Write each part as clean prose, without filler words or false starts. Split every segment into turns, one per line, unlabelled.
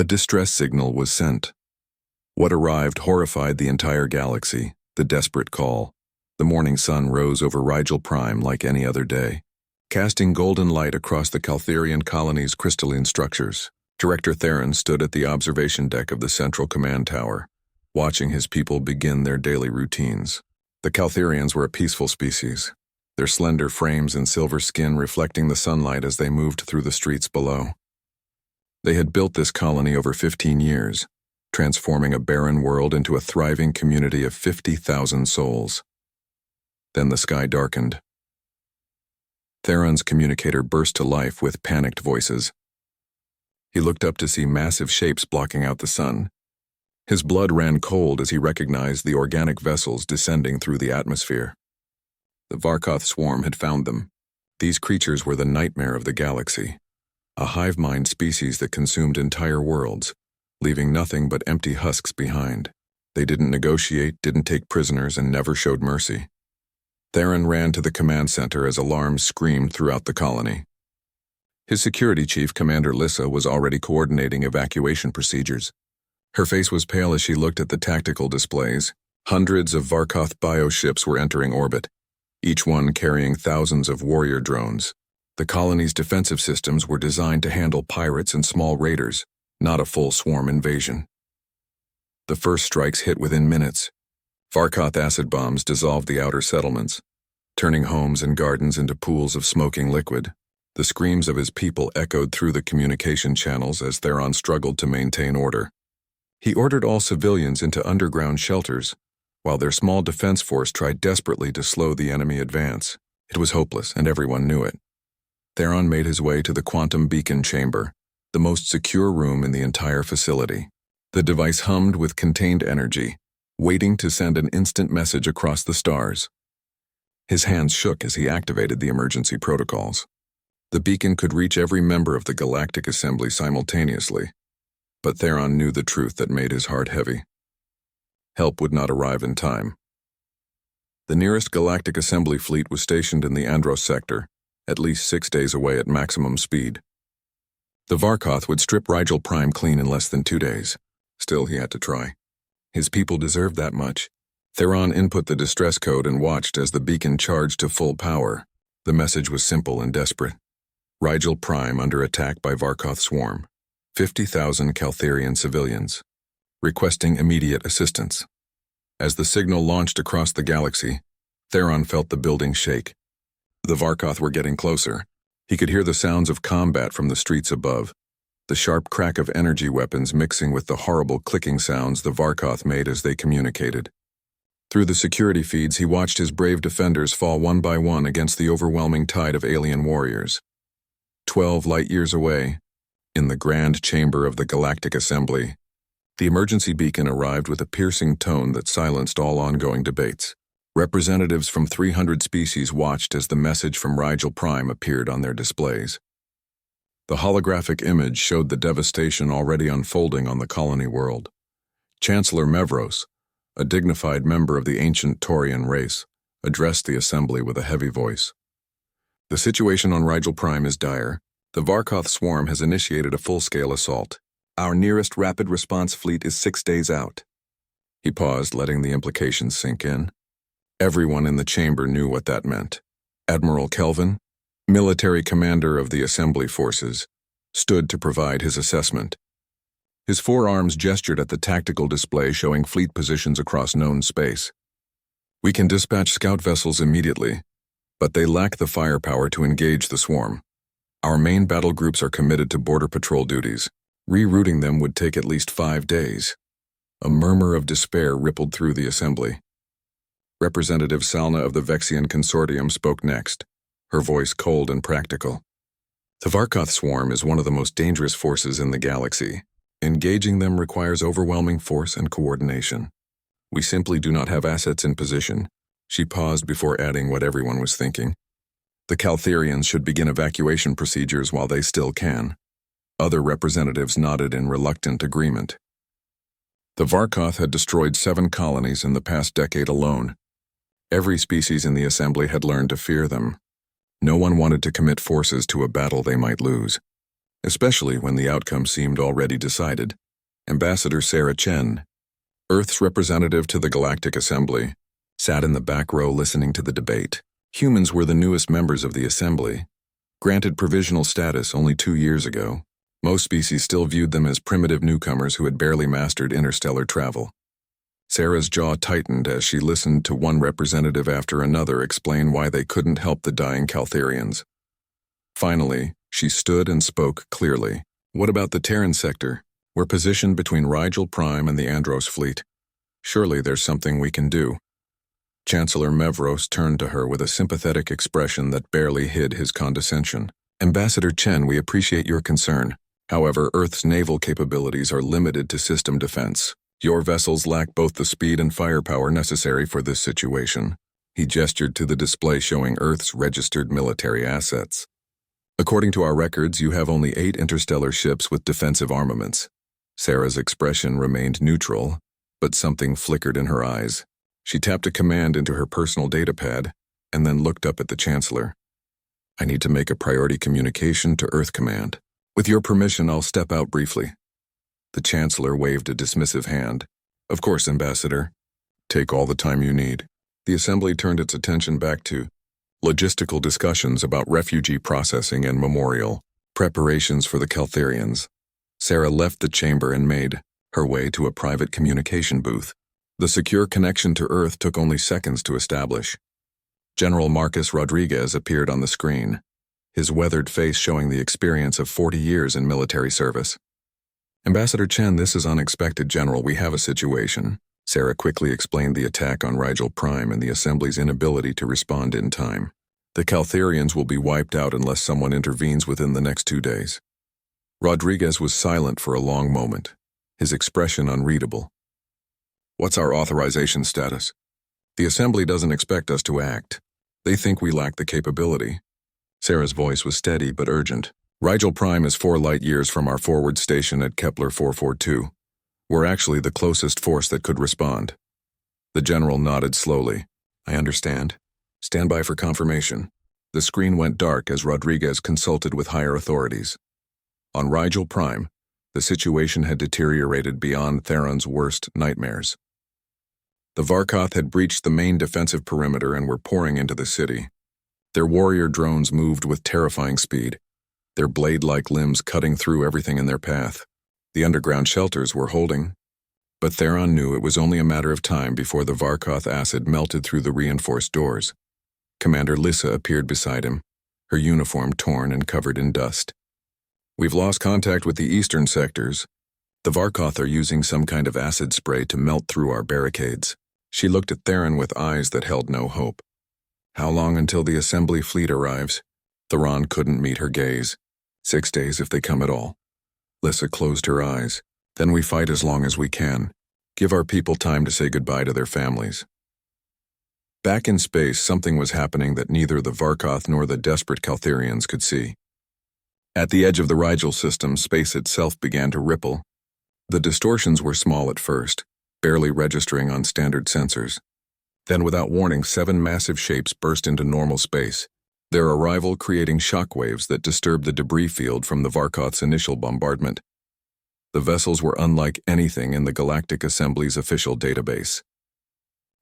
A distress signal was sent. What arrived horrified the entire galaxy, the desperate call. The morning sun rose over Rigel Prime like any other day, casting golden light across the Caltherian colony's crystalline structures. Director Theron stood at the observation deck of the central command tower, watching his people begin their daily routines. The Caltherians were a peaceful species, their slender frames and silver skin reflecting the sunlight as they moved through the streets below. They had built this colony over 15 years, transforming a barren world into a thriving community of 50,000 souls. Then the sky darkened. Theron's communicator burst to life with panicked voices. He looked up to see massive shapes blocking out the sun. His blood ran cold as he recognized the organic vessels descending through the atmosphere. The Varkoth swarm had found them. These creatures were the nightmare of the galaxy, a hive-mind species that consumed entire worlds, leaving nothing but empty husks behind. They didn't negotiate, didn't take prisoners, and never showed mercy. Theron ran to the command center as alarms screamed throughout the colony. His security chief, Commander Lissa, was already coordinating evacuation procedures. Her face was pale as she looked at the tactical displays. Hundreds of Varkoth bioships were entering orbit, each one carrying thousands of warrior drones. The colony's defensive systems were designed to handle pirates and small raiders, not a full swarm invasion. The first strikes hit within minutes. Varkoth acid bombs dissolved the outer settlements, turning homes and gardens into pools of smoking liquid. The screams of his people echoed through the communication channels as Theron struggled to maintain order. He ordered all civilians into underground shelters, while their small defense force tried desperately to slow the enemy advance. It was hopeless, and everyone knew it. Theron made his way to the quantum beacon chamber, the most secure room in the entire facility. The device hummed with contained energy, waiting to send an instant message across the stars. His hands shook as he activated the emergency protocols. The beacon could reach every member of the Galactic Assembly simultaneously, but Theron knew the truth that made his heart heavy. Help would not arrive in time. The nearest Galactic Assembly fleet was stationed in the Andros sector, at least 6 days away at maximum speed. The Varkoth would strip Rigel Prime clean in less than 2 days. Still, he had to try. His people deserved that much. Theron input the distress code and watched as the beacon charged to full power. The message was simple and desperate. Rigel Prime under attack by Varkoth swarm. 50,000 Caltherian civilians. Requesting immediate assistance. As the signal launched across the galaxy, Theron felt the building shake. The Varkoth were getting closer. He could hear the sounds of combat from the streets above, the sharp crack of energy weapons mixing with the horrible clicking sounds the Varkoth made as they communicated. Through the security feeds, he watched his brave defenders fall one by one against the overwhelming tide of alien warriors. 12 light-years away, in the grand chamber of the Galactic Assembly, the emergency beacon arrived with a piercing tone that silenced all ongoing debates. Representatives from 300 species watched as the message from Rigel Prime appeared on their displays. The holographic image showed the devastation already unfolding on the colony world. Chancellor Mevros, a dignified member of the ancient Taurian race, addressed the assembly with a heavy voice. The situation on Rigel Prime is dire. The Varkoth swarm has initiated a full-scale assault. Our nearest rapid response fleet is 6 days out. He paused, letting the implications sink in. Everyone in the chamber knew what that meant. Admiral Kelvin, military commander of the assembly forces, stood to provide his assessment. His forearms gestured at the tactical display showing fleet positions across known space. We can dispatch scout vessels immediately, but they lack the firepower to engage the swarm. Our main battle groups are committed to border patrol duties. Rerouting them would take at least 5 days. A murmur of despair rippled through the assembly. Representative Salna of the Vexian Consortium spoke next, her voice cold and practical. The Varkoth swarm is one of the most dangerous forces in the galaxy. Engaging them requires overwhelming force and coordination. We simply do not have assets in position. She paused before adding what everyone was thinking. The Caltherians should begin evacuation procedures while they still can. Other representatives nodded in reluctant agreement. The Varkoth had destroyed 7 colonies in the past decade alone. Every species in the assembly had learned to fear them. No one wanted to commit forces to a battle they might lose. especially when the outcome seemed already decided. Ambassador Sarah Chen, Earth's representative to the Galactic Assembly, sat in the back row listening to the debate. Humans were the newest members of the Assembly, granted provisional status only 2 years ago. Most species still viewed them as primitive newcomers who had barely mastered interstellar travel. Sarah's jaw tightened as she listened to one representative after another explain why they couldn't help the dying Caltharians. Finally, she stood and spoke clearly. What about the Terran sector? We're positioned between Rigel Prime and the Andros fleet. Surely there's something we can do. Chancellor Mevros turned to her with a sympathetic expression that barely hid his condescension. Ambassador Chen, we appreciate your concern. However, Earth's naval capabilities are limited to system defense. Your vessels lack both the speed and firepower necessary for this situation. He gestured to the display showing Earth's registered military assets. According to our records, you have only 8 interstellar ships with defensive armaments. Sarah's expression remained neutral, but something flickered in her eyes. She tapped a command into her personal datapad and then looked up at the Chancellor. I need to make a priority communication to Earth Command. With your permission, I'll step out briefly. The Chancellor waved a dismissive hand. Of course, Ambassador. Take all the time you need. The Assembly turned its attention back to logistical discussions about refugee processing and memorial preparations for the Caltharians. Sarah left the chamber and made her way to a private communication booth. The secure connection to Earth took only seconds to establish. General Marcus Rodriguez appeared on the screen, his weathered face showing the experience of 40 years in military service. Ambassador Chen, this is unexpected, General. We have a situation. Sarah quickly explained the attack on Rigel Prime and the Assembly's inability to respond in time. The Caltharians will be wiped out unless someone intervenes within the next 2 days. Rodriguez was silent for a long moment, his expression unreadable. What's our authorization status? The Assembly doesn't expect us to act. They think we lack the capability. Sarah's voice was steady but urgent. Rigel Prime is 4 light years from our forward station at Kepler 442. We're actually the closest force that could respond. The general nodded slowly. I understand. Stand by for confirmation. The screen went dark as Rodriguez consulted with higher authorities. On Rigel Prime, the situation had deteriorated beyond Theron's worst nightmares. The Varkoth had breached the main defensive perimeter and were pouring into the city. Their warrior drones moved with terrifying speed, their blade-like limbs cutting through everything in their path. The underground shelters were holding, but Theron knew it was only a matter of time before the Varkoth acid melted through the reinforced doors. Commander Lissa appeared beside him, her uniform torn and covered in dust. We've lost contact with the eastern sectors. The Varkoth are using some kind of acid spray to melt through our barricades. She looked at Theron with eyes that held no hope. How long until the Assembly fleet arrives? Theron couldn't meet her gaze. 6 days if they come at all. Lissa closed her eyes. Then we fight as long as we can. Give our people time to say goodbye to their families. Back in space, something was happening that neither the Varkoth nor the desperate Caltharians could see. At the edge of the Rigel system, space itself began to ripple. The distortions were small at first, barely registering on standard sensors. Then, without warning, 7 massive shapes burst into normal space, their arrival creating shockwaves that disturbed the debris field from the Varkoth's initial bombardment. The vessels were unlike anything in the Galactic Assembly's official database.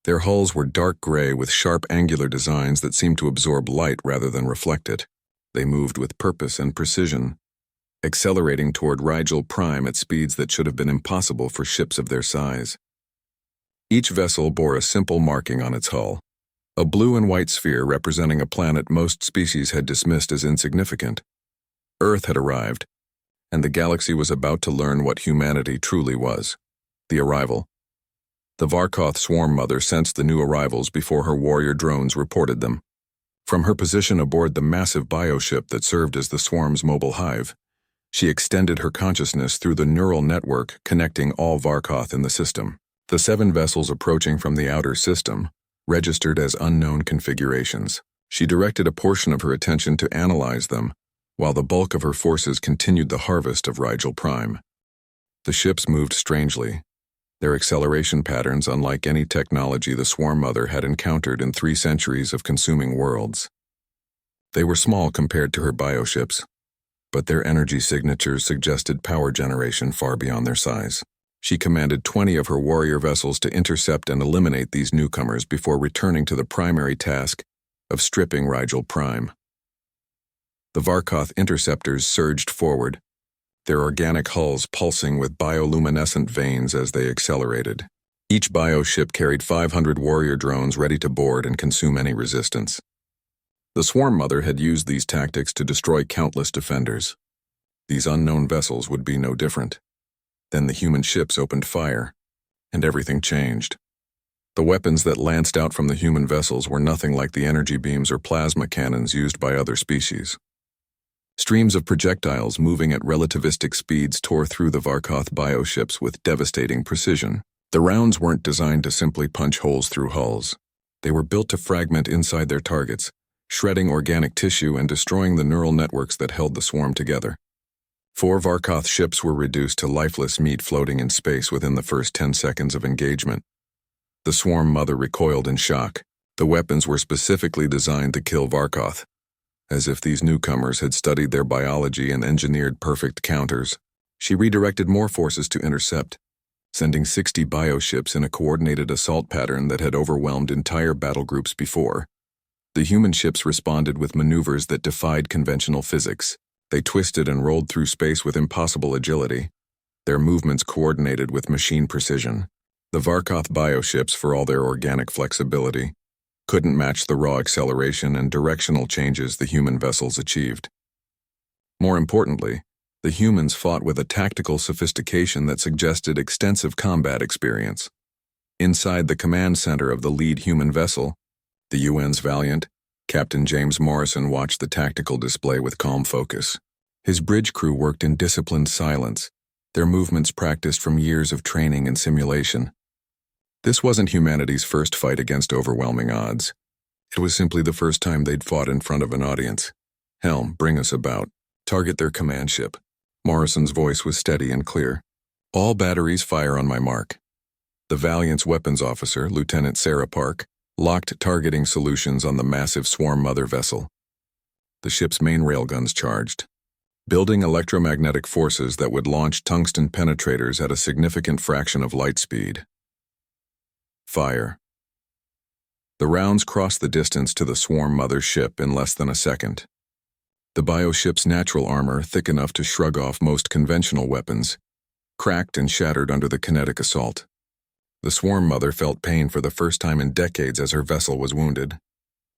Their hulls were dark gray with sharp angular designs that seemed to absorb light rather than reflect it. They moved with purpose and precision, accelerating toward Rigel Prime at speeds that should have been impossible for ships of their size. Each vessel bore a simple marking on its hull, a blue and white sphere representing a planet most species had dismissed as insignificant. Earth had arrived, and the galaxy was about to learn what humanity truly was. The arrival. The Varkoth swarm mother sensed the new arrivals before her warrior drones reported them. From her position aboard the massive bioship that served as the swarm's mobile hive, she extended her consciousness through the neural network connecting all Varkoth in the system. The 7 vessels approaching from the outer system registered as unknown configurations. She directed a portion of her attention to analyze them, while the bulk of her forces continued the harvest of Rigel Prime. The ships moved strangely, their acceleration patterns unlike any technology the Swarm Mother had encountered in 3 centuries of consuming worlds. They were small compared to her bioships, but their energy signatures suggested power generation far beyond their size. She commanded 20 of her warrior vessels to intercept and eliminate these newcomers before returning to the primary task of stripping Rigel Prime. The Varkoth interceptors surged forward, their organic hulls pulsing with bioluminescent veins as they accelerated. Each bioship carried 500 warrior drones ready to board and consume any resistance. The Swarm Mother had used these tactics to destroy countless defenders. These unknown vessels would be no different. Then the human ships opened fire, and everything changed. The weapons that lanced out from the human vessels were nothing like the energy beams or plasma cannons used by other species. Streams of projectiles moving at relativistic speeds tore through the Varkoth bioships with devastating precision. The rounds weren't designed to simply punch holes through hulls. They were built to fragment inside their targets, shredding organic tissue and destroying the neural networks that held the swarm together. 4 Varkoth ships were reduced to lifeless meat floating in space within the first 10 seconds of engagement. The Swarm Mother recoiled in shock. The weapons were specifically designed to kill Varkoth, as if these newcomers had studied their biology and engineered perfect counters. She redirected more forces to intercept, sending 60 bioships in a coordinated assault pattern that had overwhelmed entire battle groups before. The human ships responded with maneuvers that defied conventional physics. They twisted and rolled through space with impossible agility, their movements coordinated with machine precision. The Varkoth bioships, for all their organic flexibility, couldn't match the raw acceleration and directional changes the human vessels achieved. More importantly, the humans fought with a tactical sophistication that suggested extensive combat experience. Inside the command center of the lead human vessel, the UN's Valiant, Captain James Morrison watched the tactical display with calm focus. His bridge crew worked in disciplined silence, their movements practiced from years of training and simulation. This wasn't humanity's first fight against overwhelming odds. It was simply the first time they'd fought in front of an audience. "Helm, bring us about. Target their command ship." Morrison's voice was steady and clear. "All batteries fire on my mark." The Valiant's weapons officer, Lieutenant Sarah Park, locked targeting solutions on the massive Swarm Mother vessel. The ship's main railguns charged, building electromagnetic forces that would launch tungsten penetrators at a significant fraction of light speed. Fire. The rounds crossed the distance to the Swarm Mother ship in less than a second. The bioship's natural armor, thick enough to shrug off most conventional weapons, cracked and shattered under the kinetic assault. The Swarm Mother felt pain for the first time in decades as her vessel was wounded.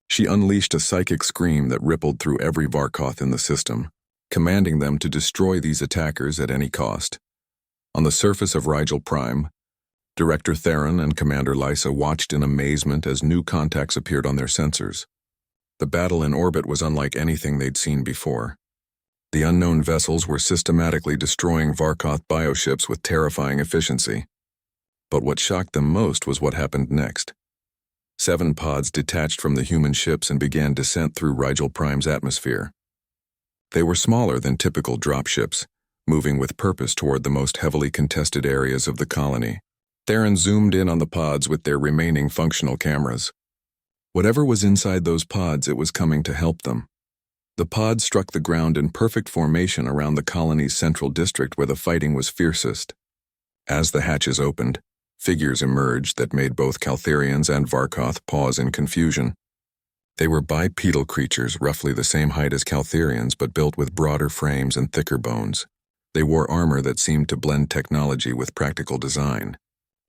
She unleashed a psychic scream that rippled through every Varkoth in the system, commanding them to destroy these attackers at any cost. On the surface of Rigel Prime, Director Theron and Commander Lysa watched in amazement as new contacts appeared on their sensors. The battle in orbit was unlike anything they'd seen before. The unknown vessels were systematically destroying Varkoth bioships with terrifying efficiency. But what shocked them most was what happened next. 7 pods detached from the human ships and began descent through Rigel Prime's atmosphere. They were smaller than typical dropships, moving with purpose toward the most heavily contested areas of the colony. Theron zoomed in on the pods with their remaining functional cameras. Whatever was inside those pods, it was coming to help them. The pods struck the ground in perfect formation around the colony's central district where the fighting was fiercest. As the hatches opened, figures emerged that made both Caltherians and Varkoth pause in confusion. They were bipedal creatures roughly the same height as Caltherians but built with broader frames and thicker bones. They wore armor that seemed to blend technology with practical design,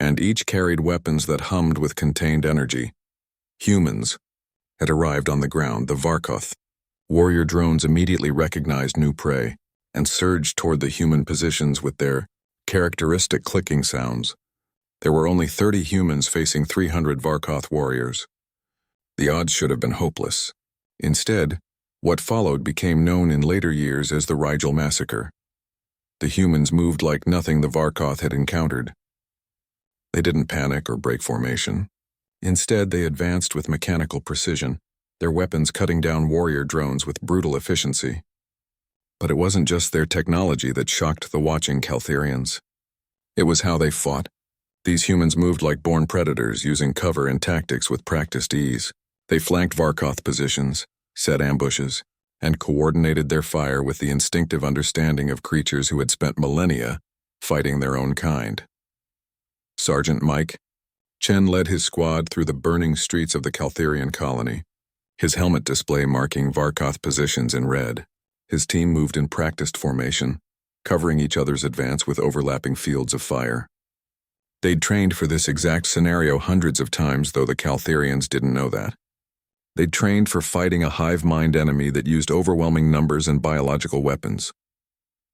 and each carried weapons that hummed with contained energy. Humans had arrived on the ground, the Varkoth. Warrior drones immediately recognized new prey and surged toward the human positions with their characteristic clicking sounds. There were only 30 humans facing 300 Varkoth warriors. The odds should have been hopeless. Instead, what followed became known in later years as the Rigel Massacre. The humans moved like nothing the Varkoth had encountered. They didn't panic or break formation. Instead, they advanced with mechanical precision, their weapons cutting down warrior drones with brutal efficiency. But it wasn't just their technology that shocked the watching Caltherians. It was how they fought. These humans moved like born predators, using cover and tactics with practiced ease. They flanked Varkoth positions, set ambushes, and coordinated their fire with the instinctive understanding of creatures who had spent millennia fighting their own kind. Sergeant Mike, Chen led his squad through the burning streets of the Caltherian colony, his helmet display marking Varkoth positions in red. His team moved in practiced formation, covering each other's advance with overlapping fields of fire. They'd trained for this exact scenario hundreds of times, though the Caltherians didn't know that. They'd trained for fighting a hive-mind enemy that used overwhelming numbers and biological weapons.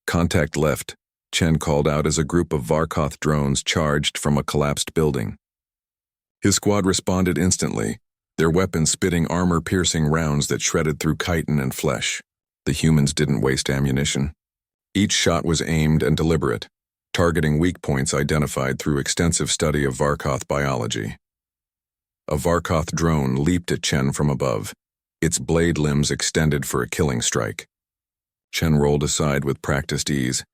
Contact left, Chen called out as a group of Varkoth drones charged from a collapsed building. His squad responded instantly, their weapons spitting armor-piercing rounds that shredded through chitin and flesh. The humans didn't waste ammunition. Each shot was aimed and deliberate, targeting weak points identified through extensive study of Varkoth biology. A Varkoth drone leaped at Chen from above, its blade limbs extended for a killing strike. Chen rolled aside with practiced ease,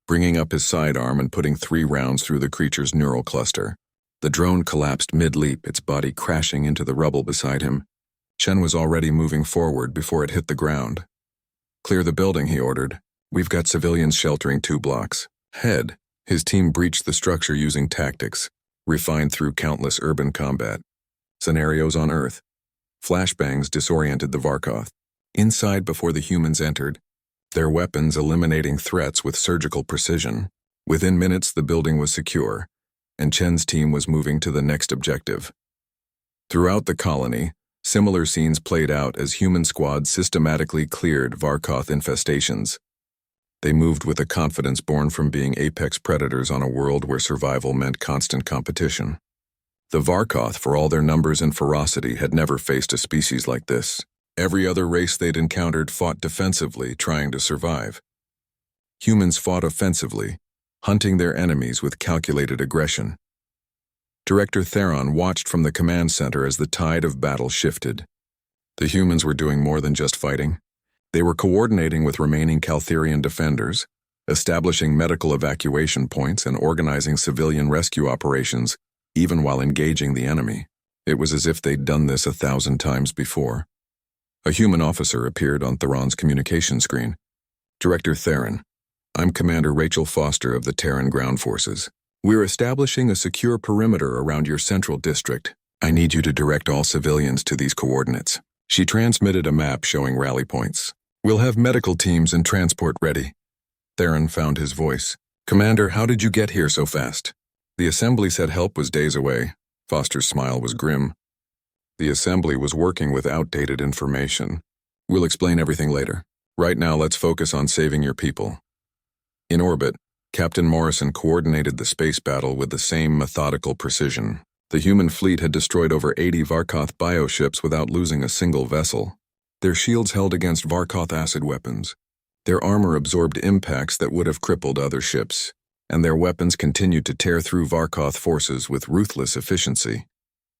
bringing up his sidearm and putting 3 rounds through the creature's neural cluster. The drone collapsed mid-leap, its body crashing into the rubble beside him. Chen was already moving forward before it hit the ground. "Clear the building," he ordered. "We've got civilians sheltering 2 blocks. Head." His team breached the structure using tactics, refined through countless urban combat. Scenarios on Earth. Flashbangs disoriented the Varkoth. Inside before the humans entered, their weapons eliminating threats with surgical precision. Within minutes, the building was secure, and Chen's team was moving to the next objective. Throughout the colony, similar scenes played out as human squads systematically cleared Varkoth infestations. They moved with a confidence born from being apex predators on a world where survival meant constant competition. The Varkoth, for all their numbers and ferocity, had never faced a species like this. Every other race they'd encountered fought defensively, trying to survive. Humans fought offensively, hunting their enemies with calculated aggression. Director Theron watched from the command center as the tide of battle shifted. The humans were doing more than just fighting. They were coordinating with remaining Caltherian defenders, establishing medical evacuation points and organizing civilian rescue operations, even while engaging the enemy. It was as if they'd done this 1,000 times before. A human officer appeared on Theron's communication screen. "Director Theron, I'm Commander Rachel Foster of the Terran Ground Forces. We're establishing a secure perimeter around your central district. I need you to direct all civilians to these coordinates." She transmitted a map showing rally points. "We'll have medical teams and transport ready." Theron found his voice. "Commander, how did you get here so fast?" "The Assembly said help was days away." Foster's smile was grim. "The Assembly was working with outdated information. We'll explain everything later. Right now, let's focus on saving your people." In orbit, Captain Morrison coordinated the space battle with the same methodical precision. The human fleet had destroyed over 80 Varkoth bioships without losing a single vessel. Their shields held against Varkoth acid weapons. Their armor absorbed impacts that would have crippled other ships, and their weapons continued to tear through Varkoth forces with ruthless efficiency.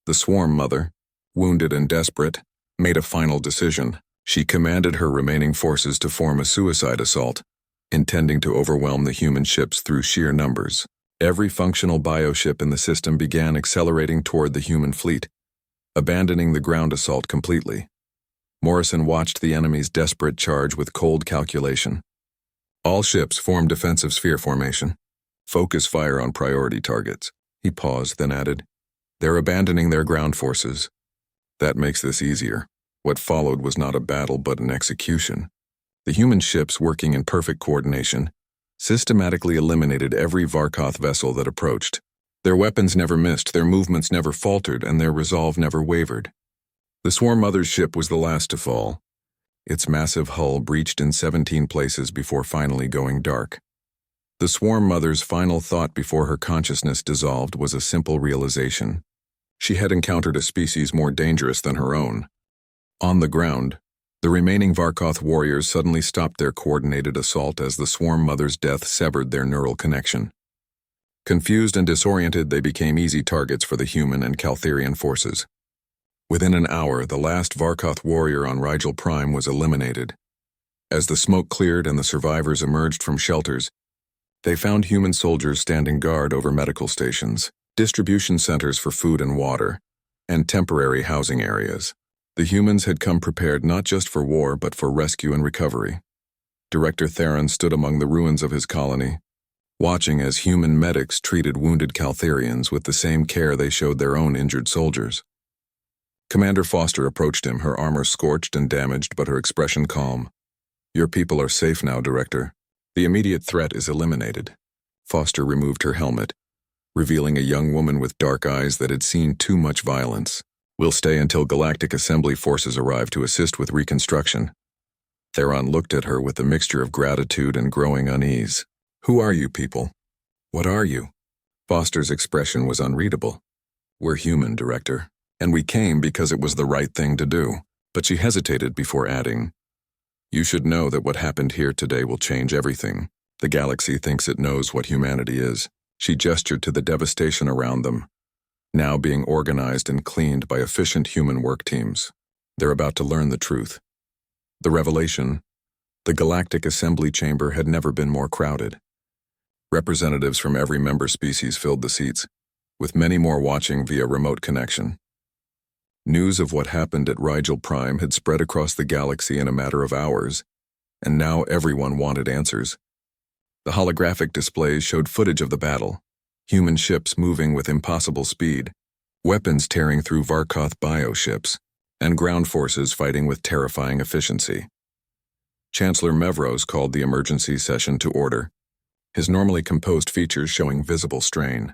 The Swarm Mother, wounded and desperate, made a final decision. She commanded her remaining forces to form a suicide assault, intending to overwhelm the human ships through sheer numbers. Every functional bioship in the system began accelerating toward the human fleet, abandoning the ground assault completely. Morrison watched the enemy's desperate charge with cold calculation. "All ships form defensive sphere formation. Focus fire on priority targets." He paused, then added, "They're abandoning their ground forces. That makes this easier." What followed was not a battle but an execution. The human ships, working in perfect coordination, systematically eliminated every Varkoth vessel that approached. Their weapons never missed, their movements never faltered, and their resolve never wavered. The Swarm Mother's ship was the last to fall. Its massive hull breached in 17 places before finally going dark. The Swarm Mother's final thought before her consciousness dissolved was a simple realization. She had encountered a species more dangerous than her own. On the ground, the remaining Varkoth warriors suddenly stopped their coordinated assault as the Swarm Mother's death severed their neural connection. Confused and disoriented, they became easy targets for the human and Caltherian forces. Within an hour, the last Varkoth warrior on Rigel Prime was eliminated. As the smoke cleared and the survivors emerged from shelters, they found human soldiers standing guard over medical stations, distribution centers for food and water, and temporary housing areas. The humans had come prepared not just for war but for rescue and recovery. Director Theron stood among the ruins of his colony, watching as human medics treated wounded Caltharians with the same care they showed their own injured soldiers. Commander Foster approached him, her armor scorched and damaged but her expression calm. "Your people are safe now, Director. The immediate threat is eliminated." Foster removed her helmet, revealing a young woman with dark eyes that had seen too much violence. "We'll stay until Galactic Assembly forces arrive to assist with reconstruction." Theron looked at her with a mixture of gratitude and growing unease. "Who are you people? What are you?" Foster's expression was unreadable. "We're human, Director, and we came because it was the right thing to do." But she hesitated before adding, "You should know that what happened here today will change everything. The galaxy thinks it knows what humanity is." She gestured to the devastation around them, now being organized and cleaned by efficient human work teams. They're about to learn the truth. The revelation: the Galactic Assembly Chamber had never been more crowded. Representatives from every member species filled the seats, with many more watching via remote connection. News of what happened at Rigel Prime had spread across the galaxy in a matter of hours, and now everyone wanted answers. The holographic displays showed footage of the battle, human ships moving with impossible speed, weapons tearing through Varkoth bioships, and ground forces fighting with terrifying efficiency. Chancellor Mevros called the emergency session to order, his normally composed features showing visible strain.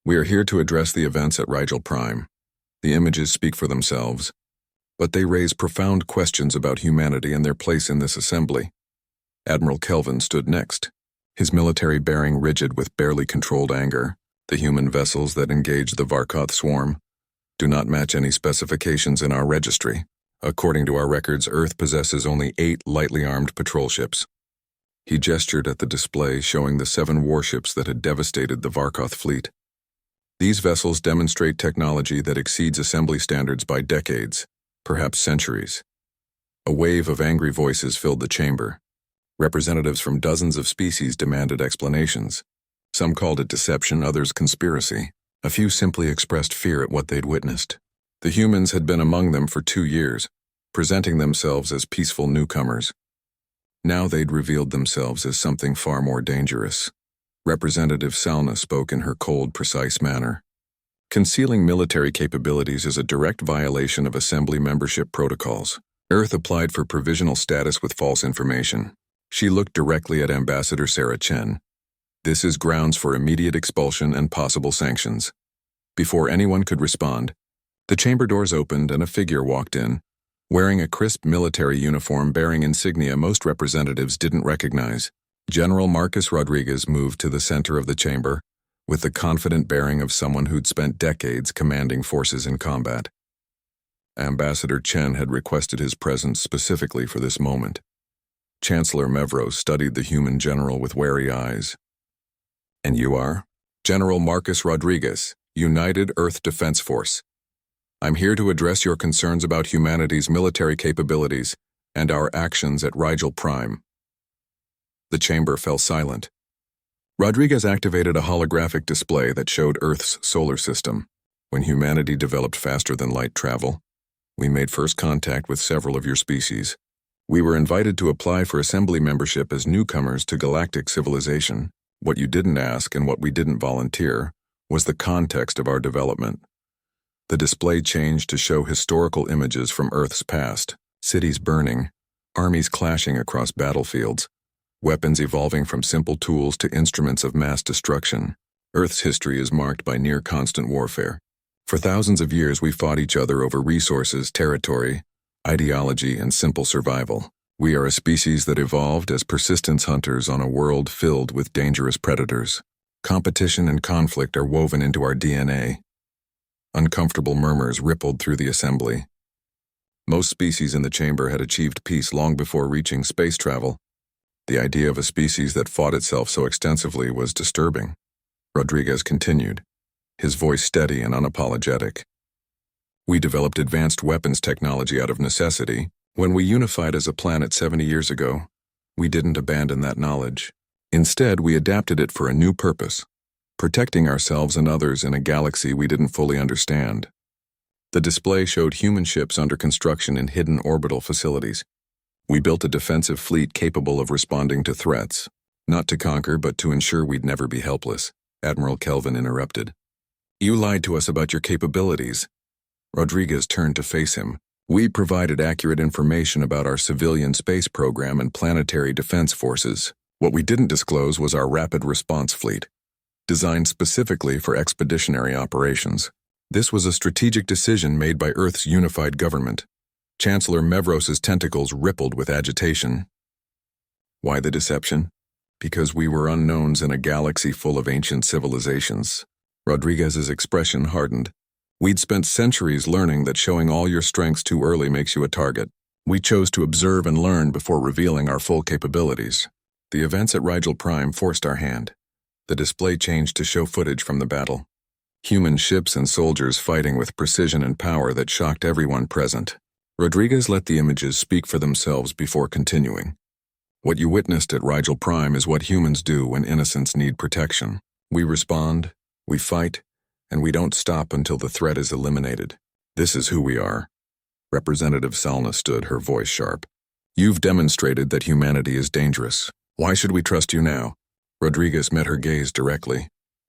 "We are here to address the events at Rigel Prime. The images speak for themselves, but they raise profound questions about humanity and their place in this assembly." Admiral Kelvin stood next, his military bearing rigid with barely controlled anger. "The human vessels that engage the Varkoth swarm do not match any specifications in our registry. According to our records, Earth possesses only 8 lightly armed patrol ships." He gestured at the display showing the 7 warships that had devastated the Varkoth fleet. "These vessels demonstrate technology that exceeds assembly standards by decades, perhaps centuries." A wave of angry voices filled the chamber. Representatives from dozens of species demanded explanations. Some called it deception, others conspiracy. A few simply expressed fear at what they'd witnessed. The humans had been among them for 2 years, presenting themselves as peaceful newcomers. Now they'd revealed themselves as something far more dangerous. Representative Salna spoke in her cold, precise manner. "Concealing military capabilities is a direct violation of Assembly membership protocols. Earth applied for provisional status with false information." She looked directly at Ambassador Sarah Chen. "This is grounds for immediate expulsion and possible sanctions." Before anyone could respond, the chamber doors opened and a figure walked in, wearing a crisp military uniform bearing insignia most representatives didn't recognize. General Marcus Rodriguez moved to the center of the chamber, with the confident bearing of someone who'd spent decades commanding forces in combat. Ambassador Chen had requested his presence specifically for this moment. Chancellor Mevros studied the human general with wary eyes. "And you are?" "General Marcus Rodriguez, United Earth Defense Force. I'm here to address your concerns about humanity's military capabilities and our actions at Rigel Prime." The chamber fell silent. Rodriguez activated a holographic display that showed Earth's solar system. "When humanity developed faster than light travel, we made first contact with several of your species. We were invited to apply for assembly membership as newcomers to galactic civilization. What you didn't ask and what we didn't volunteer was the context of our development." The display changed to show historical images from Earth's past, cities burning, armies clashing across battlefields, weapons evolving from simple tools to instruments of mass destruction. Earth's history is marked by near-constant warfare. For thousands of years we fought each other over resources, territory, ideology, and simple survival. We are a species that evolved as persistence hunters on a world filled with dangerous predators. Competition and conflict are woven into our DNA. Uncomfortable murmurs rippled through the assembly. Most species in the chamber had achieved peace long before reaching space travel. The idea of a species that fought itself so extensively was disturbing. Rodriguez continued, his voice steady and unapologetic. "We developed advanced weapons technology out of necessity. When we unified as a planet 70 years ago, we didn't abandon that knowledge. Instead, we adapted it for a new purpose, protecting ourselves and others in a galaxy we didn't fully understand." The display showed human ships under construction in hidden orbital facilities. We built a defensive fleet capable of responding to threats, not to conquer but to ensure we'd never be helpless, Admiral Kelvin interrupted. You lied to us about your capabilities. Rodriguez turned to face him. We provided accurate information about our civilian space program and planetary defense forces. What we didn't disclose was our rapid response fleet, designed specifically for expeditionary operations. This was a strategic decision made by Earth's unified government. Chancellor Mevros's tentacles rippled with agitation. Why the deception? Because we were unknowns in a galaxy full of ancient civilizations. Rodriguez's expression hardened. We'd spent centuries learning that showing all your strengths too early makes you a target. We chose to observe and learn before revealing our full capabilities. The events at Rigel Prime forced our hand. The display changed to show footage from the battle. Human ships and soldiers fighting with precision and power that shocked everyone present. Rodriguez let the images speak for themselves before continuing. What you witnessed at Rigel Prime is what humans do when innocents need protection. We respond, we fight, and we don't stop until the threat is eliminated. This is who we are. Representative Salna stood, her voice sharp. You've demonstrated that humanity is dangerous. Why should we trust you now? Rodriguez met her gaze directly.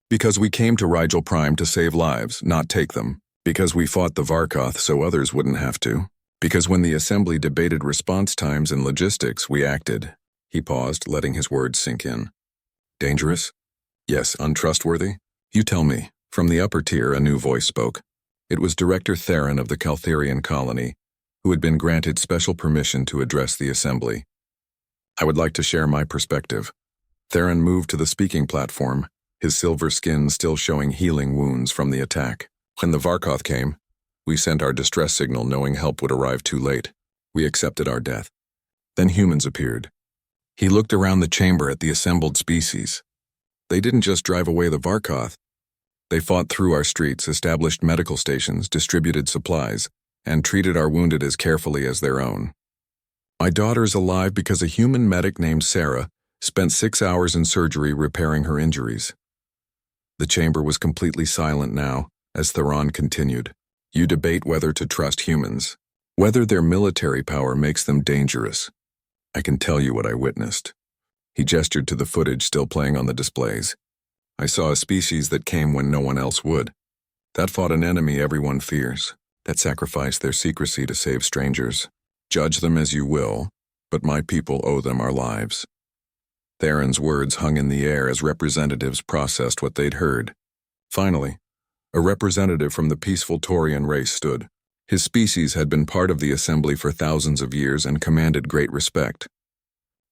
Because we came to Rigel Prime to save lives, not take them. Because we fought the Varkoth so others wouldn't have to. Because when the Assembly debated response times and logistics, we acted. He paused, letting his words sink in. Dangerous? Yes, untrustworthy? You tell me. From the upper tier, a new voice spoke. It was Director Theron of the Caltherian colony, who had been granted special permission to address the Assembly. I would like to share my perspective. Theron moved to the speaking platform, his silver skin still showing healing wounds from the attack. When the Varkoth came, we sent our distress signal knowing help would arrive too late. We accepted our death. Then humans appeared. He looked around the chamber at the assembled species. They didn't just drive away the Varkoth. They fought through our streets, established medical stations, distributed supplies, and treated our wounded as carefully as their own. My daughter's alive because a human medic named Sarah spent 6 hours in surgery repairing her injuries. The chamber was completely silent now, as Theron continued. You debate whether to trust humans, whether their military power makes them dangerous. I can tell you what I witnessed. He gestured to the footage still playing on the displays. I saw a species that came when no one else would. That fought an enemy everyone fears, that sacrificed their secrecy to save strangers. Judge them as you will, but my people owe them our lives. Theron's words hung in the air as representatives processed what they'd heard. Finally, a representative from the peaceful Taurian race stood. His species had been part of the Assembly for thousands of years and commanded great respect.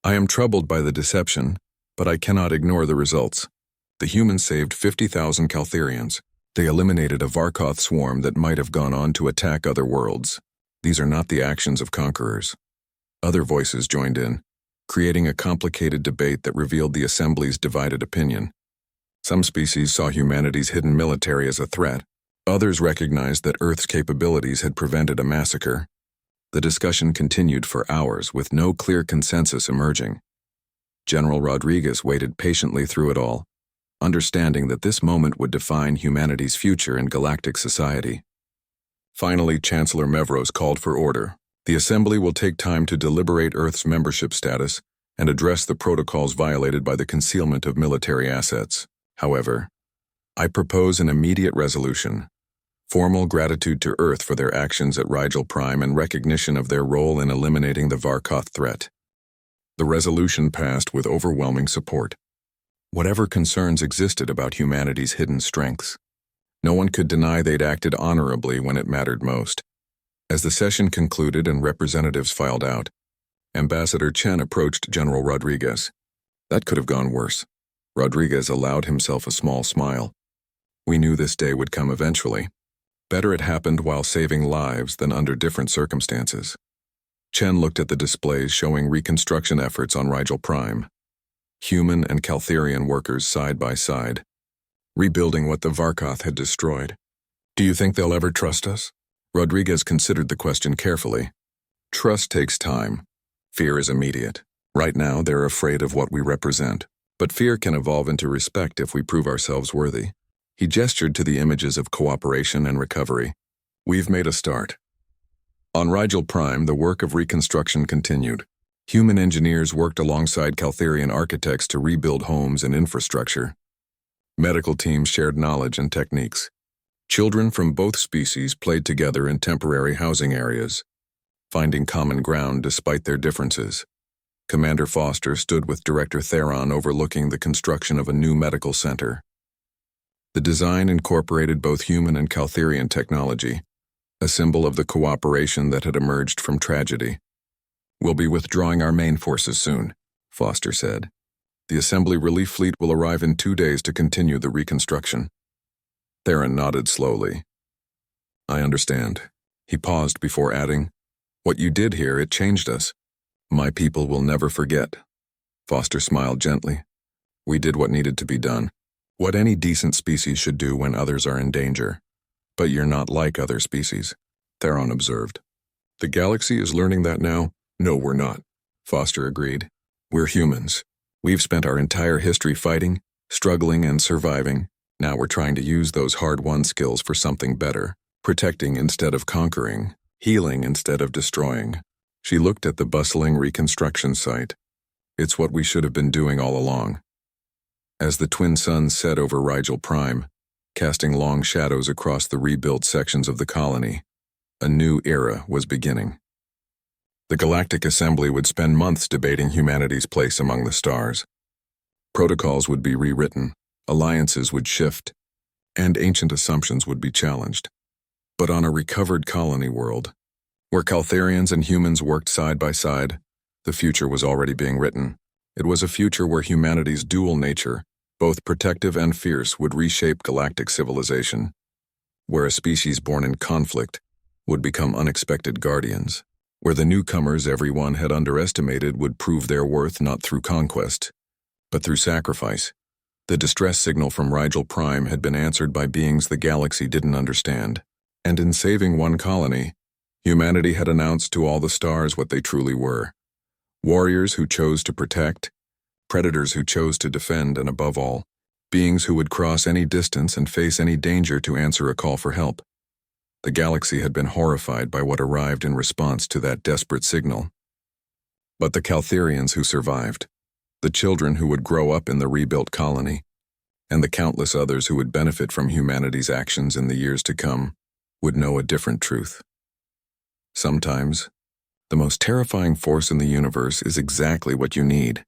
I am troubled by the deception, but I cannot ignore the results. The humans saved 50,000 Caltherians. They eliminated a Varkoth swarm that might have gone on to attack other worlds. These are not the actions of conquerors. Other voices joined in, creating a complicated debate that revealed the Assembly's divided opinion. Some species saw humanity's hidden military as a threat. Others recognized that Earth's capabilities had prevented a massacre. The discussion continued for hours with no clear consensus emerging. General Rodriguez waited patiently through it all, understanding that this moment would define humanity's future in galactic society. Finally, Chancellor Mevros called for order. The Assembly will take time to deliberate Earth's membership status and address the protocols violated by the concealment of military assets. However, I propose an immediate resolution. Formal gratitude to Earth for their actions at Rigel Prime and recognition of their role in eliminating the Varkoth threat. The resolution passed with overwhelming support. Whatever concerns existed about humanity's hidden strengths, no one could deny they'd acted honorably when it mattered most. As the session concluded and representatives filed out, Ambassador Chen approached General Rodriguez. That could have gone worse. Rodriguez allowed himself a small smile. We knew this day would come eventually. Better it happened while saving lives than under different circumstances. Chen looked at the displays showing reconstruction efforts on Rigel Prime. Human and Caltherian workers side by side, rebuilding what the Varkoth had destroyed. Do you think they'll ever trust us? Rodriguez considered the question carefully. Trust takes time. Fear is immediate. Right now, they're afraid of what we represent. But fear can evolve into respect if we prove ourselves worthy. He gestured to the images of cooperation and recovery. We've made a start. On Rigel Prime, the work of reconstruction continued. Human engineers worked alongside Caltherian architects to rebuild homes and infrastructure. Medical teams shared knowledge and techniques. Children from both species played together in temporary housing areas, finding common ground despite their differences. Commander Foster stood with Director Theron overlooking the construction of a new medical center. The design incorporated both human and Caltherian technology, a symbol of the cooperation that had emerged from tragedy. "We'll be withdrawing our main forces soon," Foster said. "The Assembly Relief Fleet will arrive in 2 days to continue the reconstruction." Theron nodded slowly. "I understand." He paused before adding, "What you did here, it changed us. My people will never forget." Foster smiled gently. "We did what needed to be done. What any decent species should do when others are in danger. But you're not like other species," Theron observed. "The galaxy is learning that now?" "No, we're not," Foster agreed. "We're humans. We've spent our entire history fighting, struggling, and surviving. Now we're trying to use those hard-won skills for something better, protecting instead of conquering, healing instead of destroying." She looked at the bustling reconstruction site. "It's what we should have been doing all along." As the twin suns set over Rigel Prime, casting long shadows across the rebuilt sections of the colony, a new era was beginning. The Galactic Assembly would spend months debating humanity's place among the stars. Protocols would be rewritten, alliances would shift, and ancient assumptions would be challenged. But on a recovered colony world, where Caltherians and humans worked side by side, the future was already being written. It was a future where humanity's dual nature, both protective and fierce, would reshape galactic civilization, where a species born in conflict would become unexpected guardians, where the newcomers everyone had underestimated would prove their worth not through conquest, but through sacrifice. The distress signal from Rigel Prime had been answered by beings the galaxy didn't understand, and in saving one colony, humanity had announced to all the stars what they truly were: warriors who chose to protect, predators who chose to defend, and above all, beings who would cross any distance and face any danger to answer a call for help. The galaxy had been horrified by what arrived in response to that desperate signal. But the Caltherians who survived, the children who would grow up in the rebuilt colony, and the countless others who would benefit from humanity's actions in the years to come, would know a different truth. Sometimes, the most terrifying force in the universe is exactly what you need.